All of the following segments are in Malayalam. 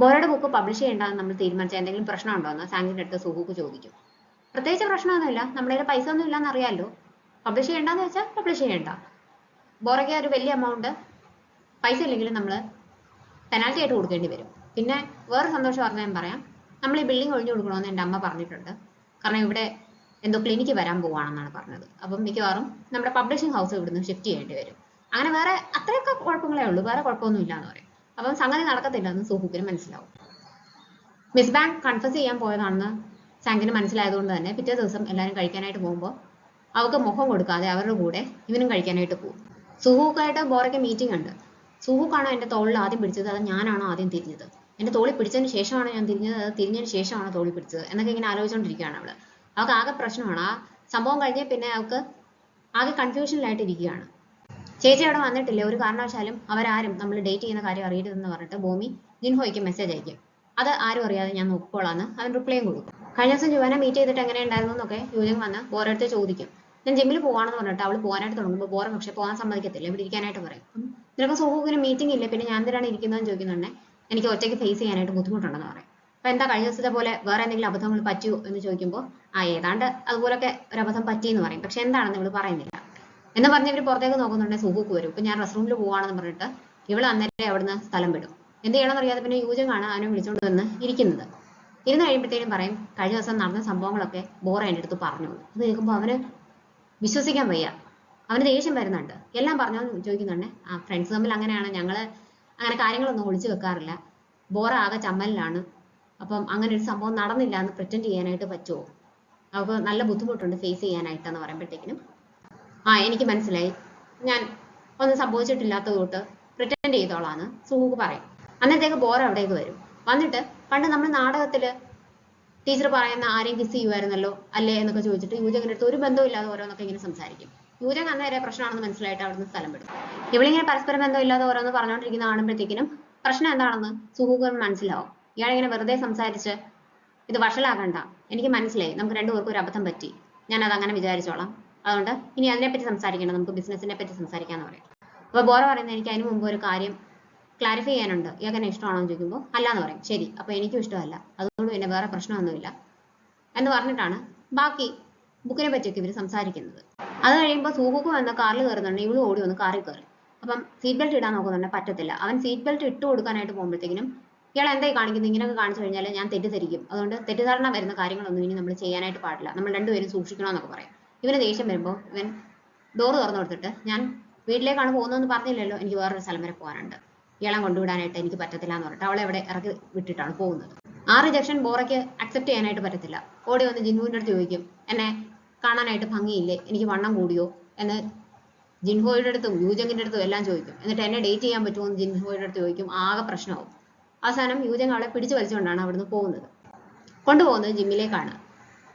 ബോറയുടെ ബുക്ക് പബ്ലിഷ് ചെയ്യേണ്ടെന്ന് നമ്മൾ തീരുമാനിച്ച എന്തെങ്കിലും പ്രശ്നം ഉണ്ടോ എന്ന് സാങ്കിന്റെ അടുത്ത് സുഹുക്ക് ചോദിക്കും. പ്രത്യേകിച്ച് പ്രശ്നമൊന്നുമില്ല, നമ്മുടെ കയ്യിൽ പൈസ ഒന്നും ഇല്ലാന്ന് അറിയാമല്ലോ, പബ്ലിഷ് ചെയ്യേണ്ടെന്ന് വെച്ചാൽ പബ്ലിഷ് ചെയ്യേണ്ട. ബോറയ്ക്ക് ഒരു വലിയ എമൗണ്ട് പൈസ ഇല്ലെങ്കിലും നമ്മൾ പെനാൽറ്റി ആയിട്ട് കൊടുക്കേണ്ടി വരും. പിന്നെ വേറെ സന്തോഷം പറഞ്ഞാൽ ഞാൻ പറയാം, നമ്മൾ ഈ ബിൽഡിംഗ് ഒഴിഞ്ഞു കൊടുക്കണമെന്ന് എൻ്റെ അമ്മ പറഞ്ഞിട്ടുണ്ട്. കാരണം ഇവിടെ എന്തോ ക്ലിനിക്ക് വരാൻ പോവാണെന്നാണ് പറഞ്ഞത്. അപ്പം മിക്കവാറും നമ്മുടെ പബ്ലിഷിംഗ് ഹൗസ് ഇവിടുന്ന് ഷിഫ്റ്റ് ചെയ്യേണ്ടി വരും. അങ്ങനെ വേറെ അത്രയൊക്കെ കുഴപ്പങ്ങളേ ഉള്ളൂ, വേറെ കുഴപ്പമൊന്നും ഇല്ല എന്ന് പറയും. അപ്പം സംഗതി നടക്കത്തില്ല എന്ന് സുഹുക്കിന് മനസ്സിലാവും. മിസ് ബാങ്ക് കൺഫസ് ചെയ്യാൻ പോയതാണെന്ന് സാങ്കിന് മനസ്സിലായതുകൊണ്ട് തന്നെ പിറ്റേ ദിവസം എല്ലാവരും കഴിക്കാനായിട്ട് പോകുമ്പോൾ അവർക്ക് മുഖം കൊടുക്കാതെ അവരുടെ കൂടെ ഇവനും കഴിക്കാനായിട്ട് പോകും. സുഹുക്കായിട്ട് ബോറയ്ക്ക് മീറ്റിംഗ് ഉണ്ട്. സുഹുക്കാണോ എൻ്റെ തോളിൽ ആദ്യം പിടിച്ചത്, അത് ഞാനാണോ ആദ്യം തിരിഞ്ഞത്, എൻ്റെ തോളിൽ പിടിച്ചതിന് ശേഷമാണ് ഞാൻ തിരിഞ്ഞത്, അത് തിരിഞ്ഞതിന് ശേഷമാണ് തോളിൽ പിടിച്ചത് എന്നൊക്കെ ഇങ്ങനെ ആലോചിച്ചുകൊണ്ടിരിക്കുകയാണ് അവള്. അവൾക്ക് ആകെ പ്രശ്നമാണ്. ആ സംഭവം കഴിഞ്ഞ് പിന്നെ അവൾക്ക് ആകെ കൺഫ്യൂഷനിലായിട്ട് ഇരിക്കുകയാണ്. ചേച്ചി അവിടെ വന്നിട്ടില്ല, ഒരു കാരണവശാലും അവരാരും നമ്മൾ ഡേറ്റ് ചെയ്യുന്ന കാര്യം അറിയരുതെന്ന് പറഞ്ഞിട്ട് ഭൂമി ജിൻഹോയ്ക്ക് മെസ്സേജ് അയക്കും. അത് ആരും അറിയാതെ ഞാൻ നോക്കിക്കോളാന്ന് അവൻ റിപ്ലൈയും കൊടുക്കും. കഴിഞ്ഞ ദിവസം ജുവാനെ മീറ്റ് ചെയ്തിട്ട് എങ്ങനെയുണ്ടായിരുന്നു എന്നൊക്കെ യൂജൻ വന്ന് ബോറടുത്ത് ചോദിക്കും. ഞാൻ ജിമ്മിൽ പോവാണെന്ന് പറഞ്ഞിട്ട് അവൾ പോകാനായിട്ട് തുടങ്ങുമ്പോൾ ബോറ പക്ഷെ പോകാൻ സമ്മതിക്കത്തില്ല, ഇവിടെ ഇരിക്കാനായിട്ട് പറയും. നിനക്ക് സുഹുവിന് മീറ്റിംഗ് ഇല്ലേ, പിന്നെ ഞാൻ എന്തിനാണ് ഇരിക്കുന്നതെന്ന് ചോദിക്കുന്നുണ്ടെ എനിക്ക് ഒറ്റയ്ക്ക് ഫേസ് ചെയ്യാനായിട്ട് ബുദ്ധിമുട്ടുണ്ടെന്ന് പറയും. അപ്പൊ എന്താ കഴിഞ്ഞ ദിവസത്തെ പോലെ വേറെ എന്തെങ്കിലും അബദ്ധങ്ങൾ പറ്റിയോ എന്ന് ചോദിക്കുമ്പോൾ ഏതാണ്ട് അതുപോലൊക്കെ ഒരു അബദ്ധം പറ്റിയെന്ന് പറയും. പക്ഷെ എന്താണെന്ന് ഇവള് പറയുന്നില്ല. എന്ന് പറഞ്ഞ് ഇവര് പുറത്തേക്ക് നോക്കുന്നുണ്ടെ സുഹുക്ക് വരും. ഇപ്പൊ ഞാൻ റെസ്റ്റ് റൂമിൽ പോവാണെന്ന് പറഞ്ഞിട്ട് ഇവള് അന്നേരം അവിടുന്ന് സ്ഥലം വിടും. എന്ത് ചെയ്യണമെന്ന് അറിയാതെ പിന്നെ യൂജൻ കാണാൻ അവനെ വിളിച്ചുകൊണ്ട് വന്ന് ഇരിക്കുന്നത്. ഇരുന്ന് കഴിയുമ്പോഴത്തേനും പറയും കഴിഞ്ഞ ദിവസം നടന്ന സംഭവങ്ങളൊക്കെ ബോറ എൻ്റെ അടുത്ത് പറഞ്ഞു. അത് കേൾക്കുമ്പോൾ അവന് വിശ്വസിക്കാൻ വയ്യ, അവന് ദേഷ്യം വരുന്നുണ്ട്. എല്ലാം പറഞ്ഞോ എന്ന് ചോദിക്കുന്നുണ്ടെ ഫ്രണ്ട്സ് തമ്മിൽ അങ്ങനെയാണ്, ഞങ്ങള് അങ്ങനെ കാര്യങ്ങളൊന്നും ഒളിച്ചു വെക്കാറില്ല, ബോറ ആകെ ചമ്മലിലാണ്, അപ്പം അങ്ങനെ ഒരു സംഭവം നടന്നില്ല എന്ന് പ്രിറ്റൻഡ് ചെയ്യാനായിട്ട് പറ്റുമോ, അവൾക്ക് നല്ല ബുദ്ധിമുട്ടുണ്ട് ഫേസ് ചെയ്യാനായിട്ടെന്ന് പറയുമ്പോഴത്തേക്കിനും എനിക്ക് മനസ്സിലായി, ഞാൻ ഒന്നും സംഭവിച്ചിട്ടില്ലാത്തത് തൊട്ട് പ്രിറ്റൻഡ് ചെയ്തോളാന്ന് സുഹുക്ക് പറയും. അന്നത്തേക്ക് ബോറ അവിടേക്ക് വരും. വന്നിട്ട് പണ്ട് നമ്മൾ നാടകത്തില് ടീച്ചർ പറയുന്ന ആരെയും കിസ് ചെയ്യുമായിരുന്നല്ലോ അല്ലേ എന്നൊക്കെ ചോദിച്ചിട്ട് യൂജങ്ങിന്റെ അടുത്ത് ഒരു ബന്ധമില്ലാതെ ഓരോന്നൊക്കെ ഇങ്ങനെ സംസാരിക്കും. യൂജങ് അന്നേരെ പ്രശ്നമാണെന്ന് മനസ്സിലായിട്ട് അവിടുന്ന് സ്ഥലം വിടും. ഇവളിങ്ങനെ പരസ്പരം ബന്ധമില്ലാതെ ഓരോന്ന് പറഞ്ഞുകൊണ്ടിരിക്കുന്ന കാണുമ്പോഴത്തേക്കിനും പ്രശ്നം എന്താണെന്ന് സുഹുക്ക് മനസ്സിലാവും. ഇയാളിങ്ങനെ വെറുതെ സംസാരിച്ച് ഇത് വഷളാകണ്ട, എനിക്ക് മനസ്സിലായി, നമുക്ക് രണ്ടുപേർക്കും ഒരു അബദ്ധം പറ്റി, ഞാൻ അത് അങ്ങനെ വിചാരിച്ചോളാം, അതുകൊണ്ട് ഇനി അതിനെപ്പറ്റി സംസാരിക്കണം, നമുക്ക് ബിസിനസിനെ പറ്റി സംസാരിക്കാന്ന് പറയും. അപ്പൊ ബോറ പറയുന്നത് എനിക്ക് അതിന് മുമ്പ് ഒരു കാര്യം ക്ലാരിഫൈ ചെയ്യാനുണ്ട്, ഇയാൾക്ക് എന്നെ ഇഷ്ടമാണോ എന്ന് ചോദിക്കുമ്പോൾ അല്ലാന്ന് പറയും. ശരി, അപ്പൊ എനിക്കും ഇഷ്ടമല്ല, അതുകൊണ്ട് പിന്നെ വേറെ പ്രശ്നമൊന്നുമില്ല എന്ന് പറഞ്ഞിട്ടാണ് ബാക്കി ബുക്കിനെ പറ്റിയൊക്കെ ഇവർ സംസാരിക്കുന്നത്. അത് കഴിയുമ്പോൾ സൂഹുക്ക് വന്ന് കാറിൽ കയറുന്നുണ്ട്, ഇവള് ഓടി വന്ന് കാറിൽ കയറി. അപ്പം സീറ്റ് ബെൽറ്റ് ഇടാൻ നോക്കുന്നുണ്ട്, പറ്റത്തില്ല. അവൻ സീറ്റ് ബെൽറ്റ് ഇട്ട് കൊടുക്കാനായിട്ട് പോകുമ്പോഴത്തേക്കിനും ഇയാൾ എന്തായി കാണിക്കുന്നത്, ഇങ്ങനെയൊക്കെ കാണിച്ചു കഴിഞ്ഞാൽ ഞാൻ തെറ്റിദ്ധരിക്കും, അതുകൊണ്ട് തെറ്റിദ്ധാരണ വരുന്ന കാര്യങ്ങളൊന്നും ഇനി നമ്മൾ ചെയ്യാനായിട്ട് പാടില്ല, നമ്മൾ രണ്ടുപേരും സൂക്ഷിക്കണമെന്നൊക്കെ പറയും. ഇവന് ദേഷ്യം വരുമ്പോൾ ഇവൻ ഡോറ് തുറന്നു കൊടുത്തിട്ട് ഞാൻ വീട്ടിലേക്കാണ് പോകുന്നതെന്ന് പറഞ്ഞില്ലല്ലോ, എനിക്ക് വേറൊരു സ്ഥലം വരെ പോകാനുണ്ട്, ഇയാളെ കൊണ്ടുവിടാനായിട്ട് എനിക്ക് പറ്റത്തില്ല എന്ന് പറഞ്ഞിട്ട് അവളെ അവിടെ ഇറക്കി വിട്ടിട്ടാണ് പോകുന്നത്. ആ റിജക്ഷൻ ബോറയ്ക്ക് അക്സെപ്റ്റ് ചെയ്യാനായിട്ട് പറ്റത്തില്ല. ഓടി വന്ന് ജിൻഹുവിൻ്റെ അടുത്ത് ചോദിക്കും, എന്നെ കാണാനായിട്ട് ഭംഗിയില്ലേ, എനിക്ക് വണ്ണം കൂടിയോ എന്ന് ജിൻഹോയുടെ അടുത്തും യൂജങ്ങിന്റെ അടുത്തും എല്ലാം ചോദിക്കും. എന്നിട്ട് എന്നെ ഡേറ്റ് ചെയ്യാൻ പറ്റുമോ എന്ന് ജിൻഹോയുടെ അടുത്ത് ചോദിക്കും. ആകെ പ്രശ്നമാവും. അവസാനം യൂജങ് അവളെ പിടിച്ചു വലിച്ചുകൊണ്ടാണ് അവിടുന്ന് പോകുന്നത്. കൊണ്ടുപോകുന്നത് ജിമ്മിലേക്കാണ്.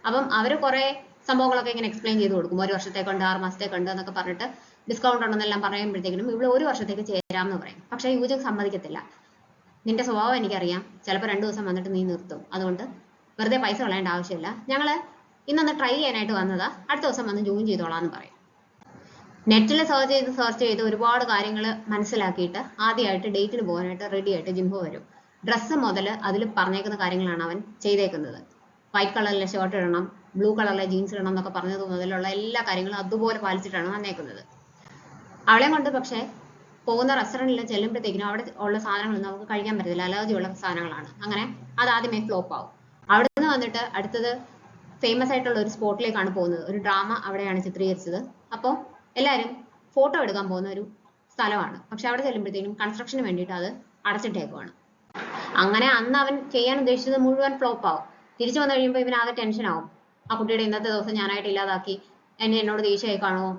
അപ്പം അവർ കുറെ സംഭവങ്ങളൊക്കെ ഇങ്ങനെ എക്സ്പ്ലെയിൻ ചെയ്ത് കൊടുക്കും. 1 വർഷത്തേക്കുണ്ട്, 6 മാസത്തേക്കുണ്ട് എന്നൊക്കെ പറഞ്ഞിട്ട് ഡിസ്കൗണ്ട് ഉണ്ടെന്നെല്ലാം പറയുമ്പോഴത്തേക്കും ഇവിടെ 1 വർഷത്തേക്ക് ചേരാമെന്ന് പറയും. പക്ഷേ യൂജങ് സമ്മതിക്കത്തില്ല. നിന്റെ സ്വഭാവം എനിക്കറിയാം, ചിലപ്പോൾ 2 ദിവസം വന്നിട്ട് നീ നിർത്തും, അതുകൊണ്ട് വെറുതെ പൈസ കളയേണ്ട ആവശ്യമില്ല, ഞങ്ങള് ഇന്നൊന്ന് ട്രൈ ചെയ്യാനായിട്ട് വന്നതാ, അടുത്ത ദിവസം വന്ന് ജോയിൻ ചെയ്തോളാന്ന് പറയും. നെറ്റിൽ സെർച്ച് ചെയ്ത് ഒരുപാട് കാര്യങ്ങൾ മനസ്സിലാക്കിയിട്ട് ആദ്യമായിട്ട് ഡേറ്റിന് പോകാനായിട്ട് റെഡി ആയിട്ട് ജിംഹോ വരും. ഡ്രസ്സ് മുതൽ അതിൽ പറഞ്ഞേക്കുന്ന കാര്യങ്ങളാണ് അവൻ ചെയ്തേക്കുന്നത്. വൈറ്റ് കളറിലെ ഷർട്ട് ഇടണം, ബ്ലൂ കളറിലെ ജീൻസ് ഇടണം എന്നൊക്കെ പറഞ്ഞത് മുതലുള്ള എല്ലാ കാര്യങ്ങളും അതുപോലെ പാലിച്ചിട്ടാണ് വന്നേക്കുന്നത്. അവളെ കൊണ്ട് പക്ഷേ പോകുന്ന റെസ്റ്റോറൻറ്റിൽ ചെല്ലുമ്പോഴത്തേക്കിനും അവിടെ ഉള്ള സാധനങ്ങളൊന്നും നമുക്ക് കഴിക്കാൻ പറ്റത്തില്ല, അലർജി ഉള്ള സാധനങ്ങളാണ്. അങ്ങനെ അത് ആദ്യമേ ഫ്ലോപ്പ് ആവും. അവിടെ നിന്ന് വന്നിട്ട് അടുത്തത് ഫേമസ് ആയിട്ടുള്ള ഒരു സ്പോട്ടിലേക്കാണ് പോകുന്നത്. ഒരു ഡ്രാമ അവിടെയാണ് ചിത്രീകരിച്ചത്. അപ്പോൾ എല്ലാവരും ഫോട്ടോ എടുക്കാൻ പോകുന്ന ഒരു സ്ഥലമാണ്. പക്ഷെ അവിടെ ചെല്ലുമ്പോഴത്തേക്കും കൺസ്ട്രക്ഷന് വേണ്ടിയിട്ട് അത് അടച്ചിട്ടേക്കുവാണ്. അങ്ങനെ അന്ന് അവൻ ചെയ്യാൻ ഉദ്ദേശിച്ചത് മുഴുവൻ ഫ്ലോപ്പ് ആവും. തിരിച്ചു വന്നു കഴിയുമ്പോൾ ഇവനാകെ ടെൻഷനാവും. ആ കുട്ടിയുടെ ഇന്നത്തെ ദിവസം ഞാനായിട്ട് ഇല്ലാതാക്കി, എന്നോട് ദേഷ്യമായി കാണുമോ,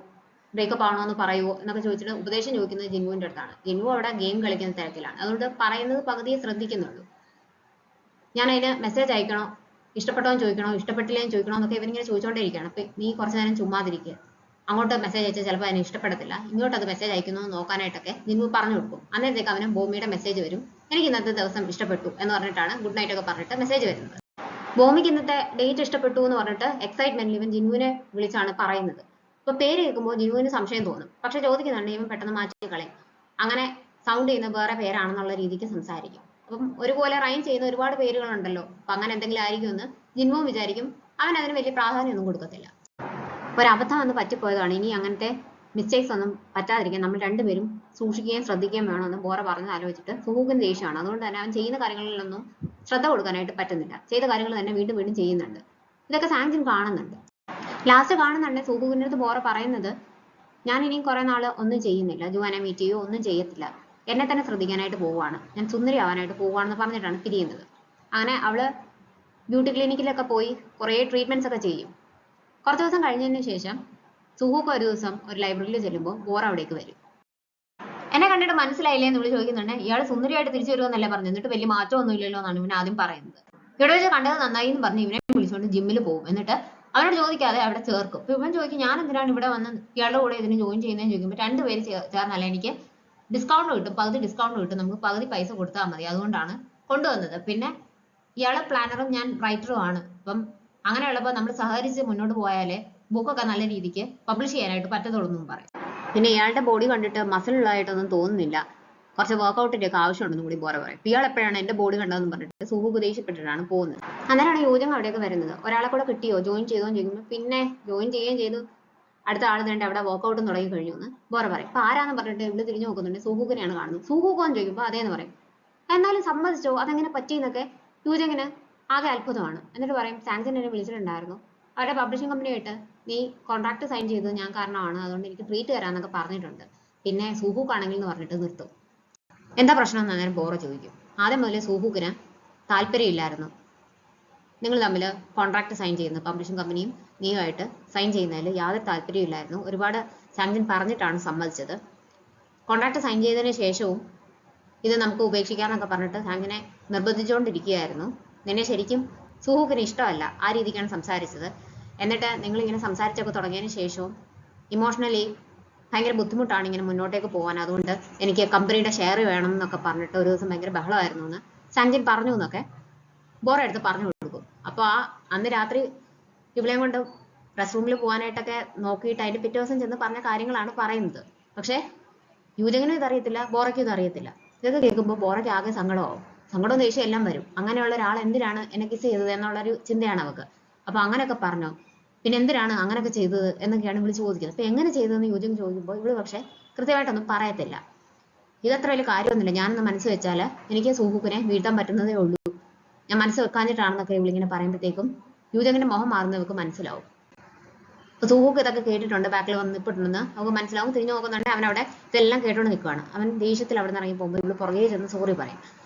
ബ്രേക്കപ്പ് ആണോ എന്ന് പറയുമോ എന്നൊക്കെ ചോദിച്ചിട്ട് ഉപദേശം ചോദിക്കുന്നത് ജിൻവുവിന്റെ അടുത്താണ്. ജിൻവു അവിടെ ഗെയിം കളിക്കുന്ന തിരക്കിലാണ്, അതുകൊണ്ട് പറയുന്നത് പകുതിയെ ശ്രദ്ധിക്കുന്നുള്ളൂ. ഞാൻ അതിന് മെസ്സേജ് അയക്കണോ, ഇഷ്ടപ്പെട്ടോ എന്ന് ചോദിക്കണോ, ഇഷ്ടപ്പെട്ടില്ലേ എന്ന് ചോദിക്കണോ എന്നൊക്കെ ഇവനിങ്ങനെ ചോദിച്ചുകൊണ്ടേയിരിക്കുകയാണ്. അപ്പൊ നീ കുറച്ചു നേരം ചുമ്മാതിരിക്കുക, അങ്ങോട്ട് മെസ്സേജ് അയച്ചാൽ ചിലപ്പോൾ അതിന് ഇഷ്ടപ്പെടത്തില്ല, ഇങ്ങോട്ട് അത് മെസ്സേജ് അയക്കുന്നു നോക്കാനായിട്ടൊക്കെ ജിൻവു പറഞ്ഞു കൊടുക്കും. അന്നേരത്തേക്ക് അവന് ഭൂമിയുടെ മെസ്സേജ് വരും, എനിക്ക് ഇന്നത്തെ ദിവസം ഇഷ്ടപ്പെട്ടു എന്ന് പറഞ്ഞിട്ടാണ് ഗുഡ് നൈറ്റ് ഒക്കെ പറഞ്ഞിട്ട് മെസ്സേജ് വരുന്നത്. ഭൂമിക്ക് ഇന്നത്തെ ഡേറ്റ് ഇഷ്ടപ്പെട്ടു എന്ന് പറഞ്ഞിട്ട് എക്സൈറ്റ്മെന്റിൽ ഇവൻ ജിൻവുവിനെ വിളിച്ചാണ് പറയുന്നത്. അപ്പൊ പേര് കേൾക്കുമ്പോൾ ജിൻവുവിന് സംശയം തോന്നും. പക്ഷെ ചോദിക്കുന്നുണ്ട് ഇവൻ പെട്ടെന്ന് മാറ്റി കളയും. അങ്ങനെ സൗണ്ട് ചെയ്യുന്ന വേറെ പേരാണെന്നുള്ള രീതിക്ക് സംസാരിക്കും. അപ്പം ഒരുപോലെ റൈം ചെയ്യുന്ന ഒരുപാട് പേരുകളുണ്ടല്ലോ. അപ്പൊ അങ്ങനെ എന്തെങ്കിലും ആയിരിക്കും എന്ന് ജിൻവുവും വിചാരിക്കും. അവൻ അതിന് വലിയ പ്രാധാന്യമൊന്നും കൊടുക്കത്തില്ല. ഒരബദ്ധം വന്ന് പറ്റിപ്പോയതാണ്. ഇനി അങ്ങനത്തെ മിസ്റ്റേക്സ് ഒന്നും പറ്റാതിരിക്കാൻ നമ്മൾ രണ്ടുപേരും സൂക്ഷിക്കുകയും ശ്രദ്ധിക്കുകയും വേണമെന്ന് ബോറ പറഞ്ഞത് ആലോചിച്ചിട്ട് സുഹൂക്കിന് ദേഷ്യമാണ്. അതുകൊണ്ട് തന്നെ അവൻ ചെയ്യുന്ന കാര്യങ്ങളിലൊന്നും ശ്രദ്ധ കൊടുക്കാനായിട്ട് പറ്റുന്നില്ല. ചെയ്ത കാര്യങ്ങൾ തന്നെ വീണ്ടും വീണ്ടും ചെയ്യുന്നുണ്ട്. ഇതൊക്കെ സാങ്ജിൻ കാണുന്നുണ്ട്. ലാസ്റ്റ് കാണുന്നുണ്ട് സുഹൂക്കിൻ്റെ അടുത്ത് ബോറ പറയുന്നത്, ഞാൻ ഇനിയും കുറെ നാൾ ഒന്നും ചെയ്യുന്നില്ല, ജുവാനെ മീറ്റ് ചെയ്യുകയോ ഒന്നും ചെയ്യത്തില്ല, എന്നെ തന്നെ ശ്രദ്ധിക്കാനായിട്ട് പോവുകയാണ്, ഞാൻ സുന്ദരി ആവാനായിട്ട് പോവുകയാണെന്ന് പറഞ്ഞിട്ടാണ് പിരിയുന്നത്. അങ്ങനെ അവള് ബ്യൂട്ടി ക്ലിനിക്കിലൊക്കെ പോയി കുറേ ട്രീറ്റ്മെന്റ്സ് ഒക്കെ ചെയ്യും. കുറച്ച് ദിവസം കഴിഞ്ഞതിന് ശേഷം സുഹൂക്ക് ഒരു ദിവസം ഒരു ലൈബ്രറിയിൽ ചെല്ലുമ്പോൾ ബോറ അവിടേക്ക് വരും. എന്നെ കണ്ടിട്ട് മനസ്സിലായില്ലേ എന്ന് വിളിച്ച് ചോദിക്കുന്നുണ്ട്. ഇയാൾ സുന്ദരിയായിട്ട് തിരിച്ചു വരുമെന്നല്ലേ പറഞ്ഞു, എന്നിട്ട് വലിയ മാറ്റമൊന്നും ഇല്ലല്ലോ എന്നാണ് ഇവൻ ആദ്യം പറയുന്നത്. ഇവിടെ വെച്ച് കണ്ടത് നന്നായി എന്ന് പറഞ്ഞ് ഇവനെ വിളിച്ചുകൊണ്ട് ജിമ്മിൽ പോകും. എന്നിട്ട് അവനോട് ചോദിക്കാതെ അവിടെ ചേർക്കും. അപ്പൊ ഇവൻ ചോദിക്കും, ഞാൻ എന്തിനാണ് ഇവിടെ വന്ന് ഇയാളുടെ കൂടെ ഇതിന് ജോയിൻ ചെയ്യുന്നതെന്ന് ചോദിക്കുമ്പോൾ രണ്ടുപേര് ചേർന്നല്ല എനിക്ക് ഡിസ്കൗണ്ട് കിട്ടും, പകുതി ഡിസ്കൗണ്ട് കിട്ടും, നമുക്ക് പകുതി പൈസ കൊടുത്താൽ മതി, അതുകൊണ്ടാണ് കൊണ്ടുവന്നത്. പിന്നെ ഇയാളെ പ്ലാനറും ഞാൻ റൈറ്ററും ആണ്. അപ്പം അങ്ങനെയുള്ളപ്പോൾ നമ്മൾ സഹകരിച്ച് മുന്നോട്ട് പോയാലേ ബുക്കൊക്കെ നല്ല രീതിക്ക് പബ്ലിഷ് ചെയ്യാനായിട്ട് പറ്റത്തുള്ളൂ എന്നും പറയും. പിന്നെ ഇയാളുടെ ബോഡി കണ്ടിട്ട് മസിൽ ഉള്ളതായിട്ടൊന്നും തോന്നുന്നില്ല, കുറച്ച് വർക്കൗട്ടിന്റെ ഒക്കെ ആവശ്യമുണ്ടെന്നും കൂടി ബോറ പറയും. ഇയാൾ എപ്പോഴാണ് എന്റെ ബോഡി കണ്ടതെന്ന് പറഞ്ഞിട്ട് സുഹൂക്ക് ദേഷ്യപ്പെട്ടിട്ടാണ് പോകുന്നത്. അന്നേരമാണ് യൂജങ് അവിടേക്ക് വരുന്നത്. ഒരാളെ കൂടെ കിട്ടിയോ, ജോയിൻ ചെയ്തോ എന്ന് ചോദിക്കുമ്പോൾ പിന്നെ ജോയിൻ ചെയ്യുകയും ചെയ്തു, അടുത്ത ആൾ തന്നെ അവിടെ വർക്കൗട്ടും തുടങ്ങി കഴിഞ്ഞു എന്ന് ബോറ പറയും. അപ്പൊ ആരാന്ന് പറഞ്ഞിട്ട് ഇവിടെ തിരിഞ്ഞു നോക്കുന്നുണ്ട്, സുഹൂക്കിനെയാണ് കാണുന്നത്. സുഹൂക്കോ എന്ന് ചോദിക്കുമ്പോൾ അതേന്ന് പറയും. എന്നാലും സമ്മതിച്ചോ, അതെങ്ങനെ പറ്റിയെന്നൊക്കെ യൂജങ്ങിന് ആകെ അത്ഭുതമാണ്. എന്നിട്ട് പറയും, സാങ്ജിൻ എന്നെ വിളിച്ചിട്ടുണ്ടായിരുന്നു, അവരുടെ പബ്ലിഷിംഗ് കമ്പനിയായിട്ട് നീ കോൺട്രാക്ട് സൈൻ ചെയ്തത് ഞാൻ കാരണമാണ്, അതുകൊണ്ട് എനിക്ക് ട്രീറ്റ് തരാന്നൊക്കെ പറഞ്ഞിട്ടുണ്ട്. പിന്നെ സുഹൂക്ക് ആണെങ്കിൽ എന്ന് പറഞ്ഞിട്ട് നിർത്തും. എന്താ പ്രശ്നം എന്ന് അന്നേരം ബോറ ചോദിക്കും. ആദ്യം മുതലേ സുഹൂക്കിന് താല്പര്യമില്ലായിരുന്നു നിങ്ങൾ തമ്മിൽ കോൺട്രാക്ട് സൈൻ ചെയ്യുന്നത്, പബ്ലിഷിംഗ് കമ്പനിയും നീയുമായിട്ട് സൈൻ ചെയ്യുന്നതിൽ യാതൊരു താല്പര്യമില്ലായിരുന്നു, ഒരുപാട് സാങ്ജിൻ പറഞ്ഞിട്ടാണ് സമ്മതിച്ചത്. കോൺട്രാക്ട് സൈൻ ചെയ്തതിന് ശേഷവും ഇത് നമുക്ക് ഉപേക്ഷിക്കാന്നൊക്കെ പറഞ്ഞിട്ട് സാങ്ജിനെ നിർബന്ധിച്ചുകൊണ്ടിരിക്കുകയായിരുന്നു. നിന്നെ ശരിക്കും സുഹൂക്കിന് ഇഷ്ടമല്ല, ആ രീതിക്കാണ് സംസാരിച്ചത്. എന്നിട്ട് നിങ്ങൾ ഇങ്ങനെ സംസാരിച്ചൊക്കെ തുടങ്ങിയതിന് ശേഷവും ഇമോഷണലി ഭയങ്കര ബുദ്ധിമുട്ടാണ് ഇങ്ങനെ മുന്നോട്ടേക്ക് പോകാൻ, അതുകൊണ്ട് എനിക്ക് കമ്പനിയുടെ ഷെയർ വേണം എന്നൊക്കെ പറഞ്ഞിട്ട് ഒരു ദിവസം ഭയങ്കര ബഹളമായിരുന്നു എന്ന് സാങ്ജിൻ പറഞ്ഞു എന്നൊക്കെ ബോറ എടുത്ത് പറഞ്ഞു കൊടുക്കും. അപ്പോൾ അന്ന് രാത്രി ഇവളെയും കൊണ്ട് റെസ്റ്റ് റൂമിൽ പോകാനായിട്ടൊക്കെ നോക്കിയിട്ട് അതിന്റെ പിറ്റേ ദിവസം ചെന്ന് പറഞ്ഞ കാര്യങ്ങളാണ് പറയുന്നത്. പക്ഷേ യൂജങ്ങിനും ഇതറിയത്തില്ല, ബോറയ്ക്കും ഇതറിയത്തില്ല. ഇതൊക്കെ കേൾക്കുമ്പോൾ ബോറയ്ക്ക് ആകെ സങ്കടമാവും. സങ്കടവും ദേഷ്യം എല്ലാം വരും. അങ്ങനെയുള്ള ഒരാൾ എന്തിനാണ് എന്നെ കിസ് ചെയ്തത് എന്നുള്ളൊരു ചിന്തയാണ് അവക്ക്. അപ്പൊ അങ്ങനെയൊക്കെ പറഞ്ഞോ, പിന്നെ എന്തിനാണ് അങ്ങനെയൊക്കെ ചെയ്തത് എന്നൊക്കെയാണ് ഇവള് ചോദിക്കുന്നത്. അപ്പൊ എങ്ങനെ ചെയ്തതെന്ന് യൂജങ് ചോദിക്കുമ്പോൾ ഇവള് പക്ഷെ കൃത്യമായിട്ടൊന്നും പറയത്തില്ല. ഇതത്ര വലിയ കാര്യമൊന്നുമില്ല, ഞാനൊന്ന് മനസ്സ് വെച്ചാല് എനിക്ക് സുഹൂക്കിനെ വീഴ്ത്താൻ പറ്റുന്നതേ ഉള്ളൂ, ഞാൻ മനസ്സ് വെക്കാഞ്ഞിട്ടാണെന്നൊക്കെ ഇവളിങ്ങനെ പറയുമ്പോഴത്തേക്കും യൂജങ്ങിന്റെ മുഖം മാറുന്ന അവർക്ക് മനസ്സിലാവും. സുഹൂക്ക് ഇതൊക്കെ കേട്ടിട്ടുണ്ട്, ബാക്കിൽ വന്ന് നിൽപ്പിട്ടുണ്ടെന്ന് അവർക്ക് മനസ്സിലാവും. തിരിഞ്ഞു നോക്കുന്നുണ്ട്, അവൻ അവിടെ ഇതെല്ലാം കേട്ടോണ്ട് നിൽക്കുകയാണ്. അവൻ ദേഷ്യത്തിൽ അവിടെ നിന്ന് ഇറങ്ങി പോകുമ്പോൾ ഇവള് പുറകെ ചെന്ന് സോറി പറയും.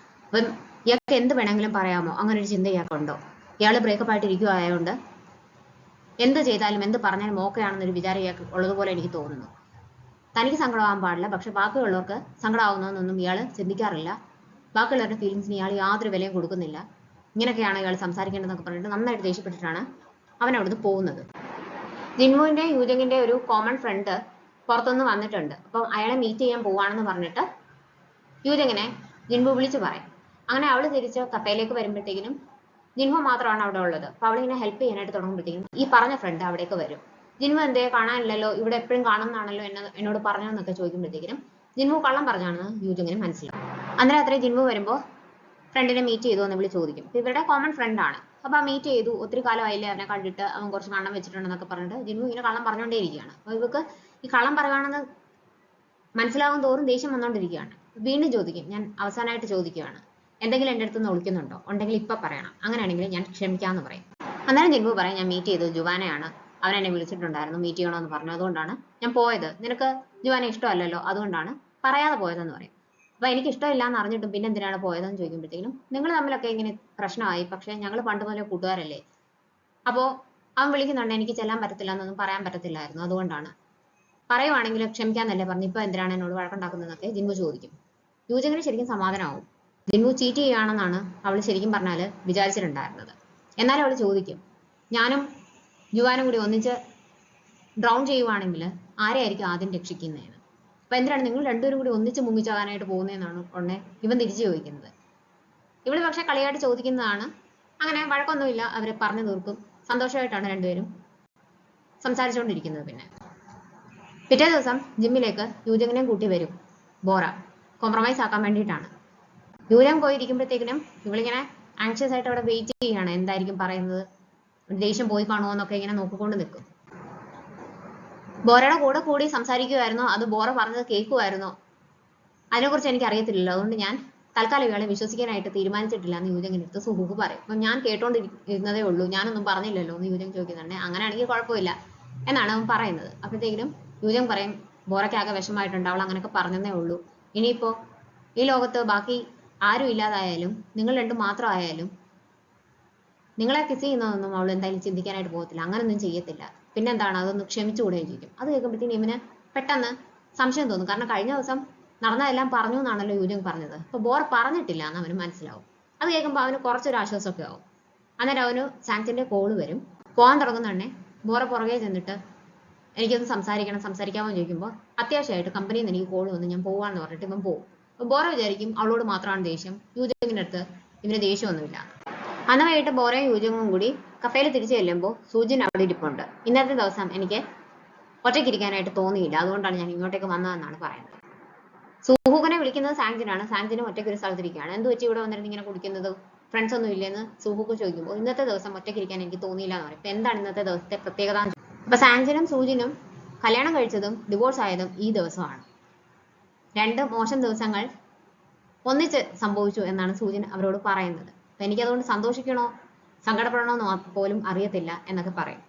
അപ്പം ഇയാൾക്ക് എന്ത് വേണമെങ്കിലും പറയാമോ, അങ്ങനെ ഒരു ചിന്ത ഇയാൾക്കുണ്ടോ? ഇയാള് ബ്രേക്കപ്പ് ആയിട്ട് ഇരിക്കുവായതുകൊണ്ട് എന്ത് ചെയ്താലും എന്ത് പറഞ്ഞാലും ഓക്കെ ആണെന്നൊരു വിചാരം ഇയാൾക്ക് ഉള്ളതുപോലെ എനിക്ക് തോന്നുന്നു. തനിക്ക് സങ്കടമാകാൻ പാടില്ല, പക്ഷെ ബാക്കിയുള്ളവർക്ക് സങ്കടമാവുന്നതെന്നൊന്നും ഇയാൾ ചിന്തിക്കാറില്ല. ബാക്കിയുള്ളവരുടെ ഫീലിങ്സിന് ഇയാൾ യാതൊരു വിലയും കൊടുക്കുന്നില്ല. ഇങ്ങനെയൊക്കെയാണ് ഇയാൾ സംസാരിക്കേണ്ടതെന്നൊക്കെ പറഞ്ഞിട്ട് നന്നായിട്ട് ദേഷ്യപ്പെട്ടിട്ടാണ് അവൻ അവിടുന്ന് പോകുന്നത്. ജിൻവുവിന്റെ യൂജങ്ങിന്റെ ഒരു കോമൺ ഫ്രണ്ട് പുറത്തുനിന്ന് വന്നിട്ടുണ്ട്. അപ്പം അയാളെ മീറ്റ് ചെയ്യാൻ പോവാണെന്ന് പറഞ്ഞിട്ട് യൂജങ്ങിനെ ജിൻവു വിളിച്ചു പറയും. അങ്ങനെ അവള് തിരിച്ച് കപ്പയിലേക്ക് വരുമ്പോഴത്തേക്കിനും ജിൻവു മാത്രമാണ് അവിടെ ഉള്ളത്. അപ്പൊ അവളിങ്ങനെ ഹെൽപ്പ് ചെയ്യാനായിട്ട് തുടങ്ങുമ്പോഴത്തേക്കും ഈ പറഞ്ഞ ഫ്രണ്ട് അവിടേക്ക് വരും. ജിൻവു എന്തേ കാണാനില്ലല്ലോ, ഇവിടെ എപ്പോഴും കാണുന്നതാണല്ലോ എന്നോട് പറഞ്ഞതെന്നൊക്കെ ചോദിക്കുമ്പോഴത്തേക്കിനും ജിൻവു കള്ളം പറഞ്ഞാണെന്ന് യൂജങ്ങിന് മനസ്സിലാവും. അന്നേരം അത്രയും ജിൻവു വരുമ്പോൾ ഫ്രണ്ടിനെ മീറ്റ് ചെയ്തു എന്ന് വിളി ചോദിക്കും. അപ്പൊ ഇവരുടെ കോമൺ ഫ്രണ്ട് ആണ്. അപ്പൊ ആ മീറ്റ് ചെയ്തു, ഒത്തിരി കാലമായില്ലേ അവനെ കണ്ടിട്ട്, അവൻ കുറച്ച് കണ്ണം വെച്ചിട്ടുണ്ടെന്നൊക്കെ പറഞ്ഞിട്ട് ജിൻവു ഇങ്ങനെ കള്ളം പറഞ്ഞുകൊണ്ടേയിരിക്കുകയാണ്. അപ്പൊ ഇവക്ക് ഈ കള്ളം പറയുകയാണെന്ന് മനസ്സിലാവും തോറും ദേഷ്യം വന്നുകൊണ്ടിരിക്കുകയാണ്. വീണ്ടും ചോദിക്കും, ഞാൻ അവസാനമായിട്ട് ചോദിക്കുകയാണ്, എന്തെങ്കിലും എൻ്റെ അടുത്ത് നിന്ന് ഒളിക്കുന്നുണ്ടോ, ഉണ്ടെങ്കിൽ ഇപ്പൊ പറയണം, അങ്ങനെയാണെങ്കിൽ ഞാൻ ക്ഷമിക്കാമെന്ന് പറയും. അന്നേരം ജിൻവു പറയും, ഞാൻ മീറ്റ് ചെയ്തത് ജുവാനയാണ്, അവൻ എന്നെ വിളിച്ചിട്ടുണ്ടായിരുന്നു, മീറ്റ് ചെയ്യണമെന്ന് പറഞ്ഞു, അതുകൊണ്ടാണ് ഞാൻ പോയത്, നിനക്ക് ജുവാനെ ഇഷ്ടമല്ലല്ലോ അതുകൊണ്ടാണ് പറയാതെ പോയതെന്ന് പറയും. അപ്പൊ എനിക്ക് ഇഷ്ടമില്ല എന്ന് അറിഞ്ഞിട്ടും പിന്നെ എന്തിനാണ് പോയതെന്ന് ചോദിക്കുമ്പോഴത്തേക്കും നിങ്ങൾ തമ്മിലൊക്കെ ഇങ്ങനെ പ്രശ്നമായി, പക്ഷെ ഞങ്ങൾ പണ്ട് മുതലേ കൂട്ടുകാരല്ലേ, അപ്പോ അവൻ വിളിക്കുന്നുണ്ട്, എനിക്ക് ചെല്ലാൻ പറ്റത്തില്ല എന്നൊന്നും പറയാൻ പറ്റത്തില്ലായിരുന്നു, അതുകൊണ്ടാണ്, പറയുവാണെങ്കിൽ ക്ഷമിക്കാന്നല്ലേ പറഞ്ഞു, ഇപ്പൊ എന്തിനാണ് എന്നോട് വഴക്കുണ്ടാക്കുന്നതെന്നൊക്കെ ജിൻവു ചോദിക്കും. യൂജങ്ങിന് ശരിക്കും സമാധാനമാവും. ജിൻവു ചീറ്റ് ചെയ്യുകയാണെന്നാണ് അവൾ ശരിക്കും പറഞ്ഞാൽ വിചാരിച്ചിട്ടുണ്ടായിരുന്നത്. എന്നാലും അവൾ ചോദിക്കും, ഞാനും ജുവാനും കൂടി ഒന്നിച്ച് ഡ്രൗൺ ചെയ്യുവാണെങ്കിൽ ആരെയായിരിക്കും ആദ്യം രക്ഷിക്കുന്നതെന്ന്. അപ്പൊ എന്തിനാണ് നിങ്ങൾ രണ്ടുപേരും കൂടി ഒന്നിച്ച് മുങ്ങിച്ചാകാനായിട്ട് പോകുന്നതെന്നാണ് ഉടനെ ഇവൻ തിരിച്ചു ചോദിക്കുന്നത്. ഇവള് പക്ഷെ കളിയായിട്ട് ചോദിക്കുന്നതാണ്. അങ്ങനെ വഴക്കൊന്നുമില്ല, അവരെ പറഞ്ഞു തീർക്കും. സന്തോഷമായിട്ടാണ് രണ്ടുപേരും സംസാരിച്ചുകൊണ്ടിരിക്കുന്നത്. പിന്നെ പിറ്റേ ദിവസം ജിമ്മിലേക്ക് യൂജങ്ങിനെയും കൂട്ടി വരും ബോറ, കോംപ്രമൈസ് ആക്കാൻ വേണ്ടിയിട്ടാണ്. യൂജങ് പോയിരിക്കുമ്പോഴത്തേക്കിനും ഇവളിങ്ങനെ ആങ്ഷ്യസ് ആയിട്ട് അവിടെ വെയിറ്റ് ചെയ്യാണ്, എന്തായിരിക്കും പറയുന്നത്, ദേഷ്യം പോയി കാണുമോ എന്നൊക്കെ ഇങ്ങനെ നോക്കിക്കൊണ്ട് നിൽക്കും. ബോറയുടെ കൂടെ കൂടി സംസാരിക്കുമായിരുന്നോ അത് ബോറ പറഞ്ഞത് കേൾക്കുമായിരുന്നോ അതിനെക്കുറിച്ച് എനിക്ക് അറിയത്തില്ലല്ലോ, അതുകൊണ്ട് ഞാൻ തൽക്കാലം ഇയാളെ വിശ്വസിക്കാനായിട്ട് തീരുമാനിച്ചിട്ടില്ല എന്ന് യൂജങ്ങിന്റെ അടുത്ത് സുഹൂക്ക് പറയും. അപ്പം ഞാൻ കേട്ടോണ്ടിരുന്നതേ ഉള്ളൂ, ഞാനൊന്നും പറഞ്ഞില്ലല്ലോ എന്ന് യൂജങ് ചോദിക്കുന്നുണ്ട്. അങ്ങനെയാണെങ്കിൽ കുഴപ്പമില്ല എന്നാണ് അവൻ പറയുന്നത്. അപ്പോഴത്തേക്കിനും യൂജങ് പറയും, ബോറയ്ക്കാകെ വിഷമമായിട്ടുണ്ട്, അവൾ അങ്ങനെയൊക്കെ പറഞ്ഞതേ ഉള്ളൂ. ഇനിയിപ്പോ ഈ ലോകത്ത് ബാക്കി ആരും ഇല്ലാതായാലും നിങ്ങൾ രണ്ടും മാത്രമായാലും നിങ്ങളെ കിസ് ചെയ്യുന്നതൊന്നും അവൾ എന്തായാലും ചിന്തിക്കാനായിട്ട് പോകത്തില്ല, അങ്ങനൊന്നും ചെയ്യത്തില്ല. പിന്നെന്താണ്, അതൊന്ന് ക്ഷമിച്ചുകൂടുകയും ചെയ്യും. അത് കേൾക്കുമ്പോഴത്തേക്കും ഇവന് പെട്ടെന്ന് സംശയം തോന്നും. കാരണം കഴിഞ്ഞ ദിവസം നടന്നതെല്ലാം പറഞ്ഞു എന്നാണല്ലോ യൂജങ് പറഞ്ഞത്. അപ്പൊ ബോർ പറഞ്ഞിട്ടില്ല എന്ന് അവന് മനസ്സിലാവും. അത് കേൾക്കുമ്പോൾ അവന് കുറച്ചൊരു ആശ്വാസമൊക്കെ ആവും. അന്നേരം അവന് സാങ്സിന്റെ കോള് വരും. പോകാൻ തുടങ്ങുന്ന ബോറ പുറകെ ചെന്നിട്ട് എനിക്കൊന്ന് സംസാരിക്കാമോ ചോദിക്കുമ്പോൾ അത്യാവശ്യമായിട്ട് കമ്പനിയിൽ നിന്ന് എനിക്ക് കോള് വന്ന് ഞാൻ പോവാന്ന് പറഞ്ഞിട്ട് ഇവൻ പോകും. അപ്പൊ ബോറ വിചാരിക്കും അവളോട് മാത്രമാണ് ദേഷ്യം, യൂജങ്ങിന്റെ അടുത്ത് ഇവന് ദേഷ്യമൊന്നുമില്ല. അന്ന് വൈകിട്ട് ബോറയും യൂജങ്ങും കൂടി കഫേയിൽ തിരിച്ചു ചെല്ലുമ്പോൾ സൂജിൻ അവിടെ ഇരിപ്പുണ്ട്. ഇന്നത്തെ ദിവസം എനിക്ക് ഒറ്റയ്ക്കിരിക്കാനായിട്ട് തോന്നിയില്ല, അതുകൊണ്ടാണ് ഞാൻ ഇങ്ങോട്ടേക്ക് വന്നതെന്നാണ് പറയുന്നത്. സുഹൂഖിനെ വിളിക്കുന്നത് സാങ്ജിനാണ്. സാങ്ജിനും ഒറ്റയ്ക്ക് ഒരു സ്ഥലത്തിരിക്കുകയാണ്. എന്ത് വെച്ച് ഇവിടെ വന്നിട്ട് ഇങ്ങനെ കുടിക്കുന്നത്, ഫ്രണ്ട്സ് ഒന്നും ഇല്ലെന്ന് സുഹൂഖ് ചോദിക്കുമ്പോൾ ഇന്നത്തെ ദിവസം ഒറ്റയ്ക്കിരിക്കാൻ എനിക്ക് തോന്നിയില്ല എന്ന് പറയും. അപ്പൊ എന്താണ് ഇന്നത്തെ ദിവസത്തെ പ്രത്യേകത? അപ്പൊ സാങ്ജിനും സൂജിനും കല്യാണം കഴിച്ചതും ഡിവോഴ്സ് ആയതും ഈ ദിവസമാണ്. രണ്ട് മോശം ദിവസങ്ങൾ ഒന്നിച്ച് സംഭവിച്ചു എന്നാണ് സൂജിൻ അവരോട് പറയുന്നത്. അപ്പൊ എനിക്കതുകൊണ്ട് സന്തോഷിക്കണോ സങ്കടപ്പെടണോ എന്ന് പോലും അറിയത്തില്ല എന്നൊക്കെ പറയും.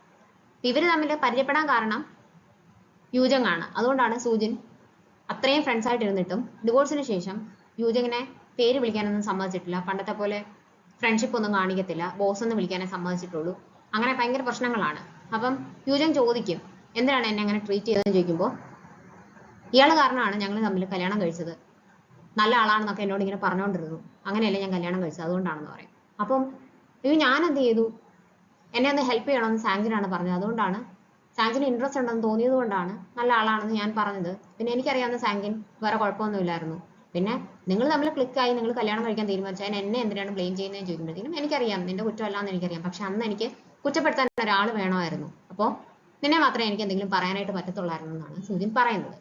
ഇവര് തമ്മിൽ പരിചയപ്പെടാൻ കാരണം യൂജങ് ആണ്. അതുകൊണ്ടാണ് സൂജിൻ അത്രയും ഫ്രണ്ട്സ് ആയിട്ട് ഇരുന്നിട്ടും ഡിവോഴ്സിന് ശേഷം യൂജങ്ങിനെ പേര് വിളിക്കാനൊന്നും സമ്മതിച്ചിട്ടില്ല. പണ്ടത്തെ പോലെ ഫ്രണ്ട്ഷിപ്പ് ഒന്നും കാണിക്കത്തില്ല, ബോസ് എന്ന് വിളിക്കാനേ സമ്മതിച്ചിട്ടുള്ളൂ. അങ്ങനെ ഭയങ്കര പ്രശ്നങ്ങളാണ്. അപ്പം യൂജങ് ചോദിക്കും, എന്തിനാണ് എന്നെ അങ്ങനെ ട്രീറ്റ് ചെയ്തതെന്ന് ചോദിക്കുമ്പോൾ ഇയാൾ കാരണമാണ് ഞങ്ങൾ തമ്മിൽ കല്യാണം കഴിച്ചത്, നല്ല ആളാണെന്നൊക്കെ എന്നോട് ഇങ്ങനെ പറഞ്ഞുകൊണ്ടിരുന്നു, അങ്ങനെയല്ലേ ഞാൻ കല്യാണം കഴിച്ചത്, അതുകൊണ്ടാണെന്ന് പറയും. അപ്പം ഞാൻ എന്ത് ചെയ്തു, എന്നെ ഒന്ന് ഹെൽപ്പ് ചെയ്യണമെന്ന് സാങ്ജിനാണ് പറഞ്ഞത്, അതുകൊണ്ടാണ് സാങ്ജിന് ഇൻട്രസ്റ്റ് ഉണ്ടെന്ന് തോന്നിയത് കൊണ്ടാണ് നല്ല ആളാണെന്ന് ഞാൻ പറഞ്ഞത്. പിന്നെ എനിക്കറിയാവുന്ന സാങ്കിൻ വേറെ കുഴപ്പമൊന്നുമില്ലായിരുന്നു. പിന്നെ നിങ്ങൾ തമ്മിൽ ക്ലിക്കായി നിങ്ങൾ കല്യാണം കഴിക്കാൻ തീരുമാനിച്ചാൽ എന്നെ എന്തിനാണ് ബ്ലെയിം ചെയ്യുന്നതെന്ന് ചോദിക്കുമ്പോഴത്തേക്കും എനിക്കറിയാം നിന്റെ കുറ്റമല്ലാന്ന് എനിക്കറിയാം, പക്ഷെ അന്ന് എനിക്ക് കുറ്റപ്പെടുത്താൻ ഒരാൾ വേണമായിരുന്നു, അപ്പോൾ നിന്നെ മാത്രമേ എനിക്ക് എന്തെങ്കിലും പറയാനായിട്ട് പറ്റത്തുള്ളായിരുന്നു എന്നാണ് സൂജിൻ പറയുന്നത്.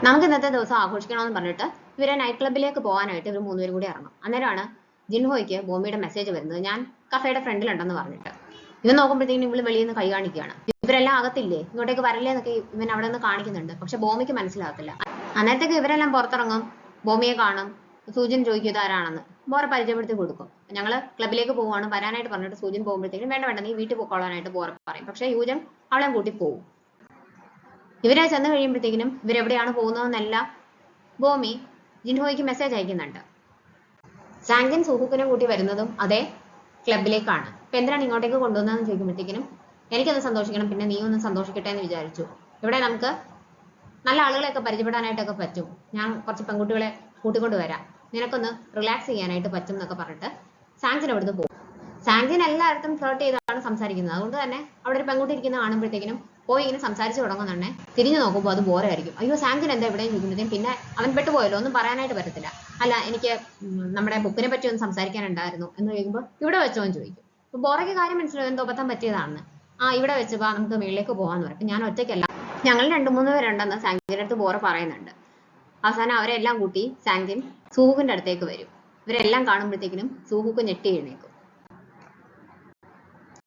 നമുക്ക് ഇന്നത്തെ ദിവസം ആഘോഷിക്കണമെന്ന് പറഞ്ഞിട്ട് ഇവരെ നൈറ്റ് ക്ലബിലേക്ക് പോകാനായിട്ട് ഇവർ മൂന്നുപേരും കൂടി ഇറങ്ങും. അന്നേരമാണ് ജിൻഹോയ്ക്ക് ബോമിയുടെ മെസ്സേജ് വരുന്നത്, ഞാൻ കഫേയുടെ ഫ്രണ്ടിലുണ്ടെന്ന് പറഞ്ഞിട്ട്. ഇവൻ നോക്കുമ്പോഴത്തേക്കും ഇവള് വെളിയിൽ നിന്ന് കൈ കാണിക്കുകയാണ്. ഇവരെല്ലാം അകത്തില്ലേ, ഇങ്ങോട്ടേക്ക് വരല്ലേ എന്നൊക്കെ ഇവൻ അവിടെ നിന്ന് കാണിക്കുന്നുണ്ട്. പക്ഷെ ബോമിക്ക് മനസ്സിലാകത്തില്ല. അന്നേരത്തേക്ക് ഇവരെല്ലാം പുറത്തിറങ്ങും, ബോമിയെ കാണും. സൂജിൻ ചോദിക്കും ഇതാരാണെന്ന്. ബോറ പരിചയപ്പെടുത്തി കൊടുക്കും. ഞങ്ങള് ക്ലബിലേക്ക് പോവാണ്, വരാനായിട്ട് പറഞ്ഞിട്ട് സൂജിൻ പോകുമ്പോഴത്തേക്കും വേണ്ട നീ വീട്ടിൽ പോയിക്കൊള്ളാനായിട്ട് ബോറ പറയും. പക്ഷെ യൂജൻ അവളെ കൂട്ടി പോകും. ഇവരെ ചെന്ന് കഴിയുമ്പോഴത്തേക്കിനും ഇവരെവിടെയാണ് പോകുന്നതെന്നെല്ലാം ബോമി ജിൻഹോയ്ക്ക് മെസ്സേജ് അയക്കുന്നുണ്ട്. സാങ്ജിൻ സുഹൂക്കിനെ കൂട്ടി വരുന്നതും അതേ ക്ലബിലേക്കാണ്. അപ്പൊ എന്തിനാണ് ഇങ്ങോട്ടേക്ക് കൊണ്ടുവന്നതെന്ന് ചോദിക്കുമ്പോഴത്തേക്കിനും എനിക്കൊന്ന് സന്തോഷിക്കണം, പിന്നെ നീ ഒന്ന് സന്തോഷിക്കട്ടെ എന്ന് വിചാരിച്ചു. ഇവിടെ നമുക്ക് നല്ല ആളുകളെയൊക്കെ പരിചയപ്പെടാനായിട്ടൊക്കെ പറ്റും, ഞാൻ കുറച്ച് പെൺകുട്ടികളെ കൂട്ടിക്കൊണ്ട് വരാം, നിനക്കൊന്ന് റിലാക്സ് ചെയ്യാനായിട്ട് പറ്റും എന്നൊക്കെ പറഞ്ഞിട്ട് സാങ്ജിൻ അവിടുന്ന് പോകും. സാങ്ജിൻ എല്ലായിടത്തും ഫ്ലോട്ട് ചെയ്താണ് സംസാരിക്കുന്നത്. അതുകൊണ്ട് തന്നെ അവിടെ ഒരു പെൺകുട്ടി ഇരിക്കുന്ന കാണുമ്പോഴത്തേക്കിനും പോയി ഇങ്ങനെ സംസാരിച്ച് തുടങ്ങുന്നുണ്ടേ തിരിഞ്ഞു നോക്കുമ്പോൾ അത് ബോറായിരിക്കും. അയ്യോ സാങ്ജിൻ എന്താ എവിടെയും ചോദിക്കുമ്പോഴത്തേക്കും പിന്നെ അവൻ പെട്ടുപോയല്ലോ, ഒന്നും പറയാനായിട്ട് പറ്റത്തില്ല. അല്ല എനിക്ക് നമ്മുടെ ബുക്കിനെ പറ്റി ഒന്ന് സംസാരിക്കാനുണ്ടായിരുന്നു എന്ന് ചോദിക്കുമ്പോൾ ഇവിടെ വെച്ചോ എന്ന് ചോദിക്കും. അപ്പൊ ബോറയ്ക്ക് കാര്യം മനസ്സിലാവും, എന്തോ അബദ്ധം പറ്റിയതാണെന്ന്. ഇവിടെ വെച്ച് വാ നമുക്ക് മേളിലേക്ക് പോകാന്ന് പറയും. ഞാൻ ഒറ്റയ്ക്കല്ല, ഞങ്ങൾ 2-3 പേരുണ്ടെന്ന് സാങ്ജിന്റെ അടുത്ത് ബോറ പറയുന്നുണ്ട്. അവസാനം അവരെല്ലാം കൂട്ടി സാങ്ജിൻ സുഹൂക്കിന്റെ അടുത്തേക്ക് വരും. ഇവരെല്ലാം കാണുമ്പോഴത്തേക്കിനും സുഹൂക്ക് ഞെട്ടി എഴുന്നേക്കും.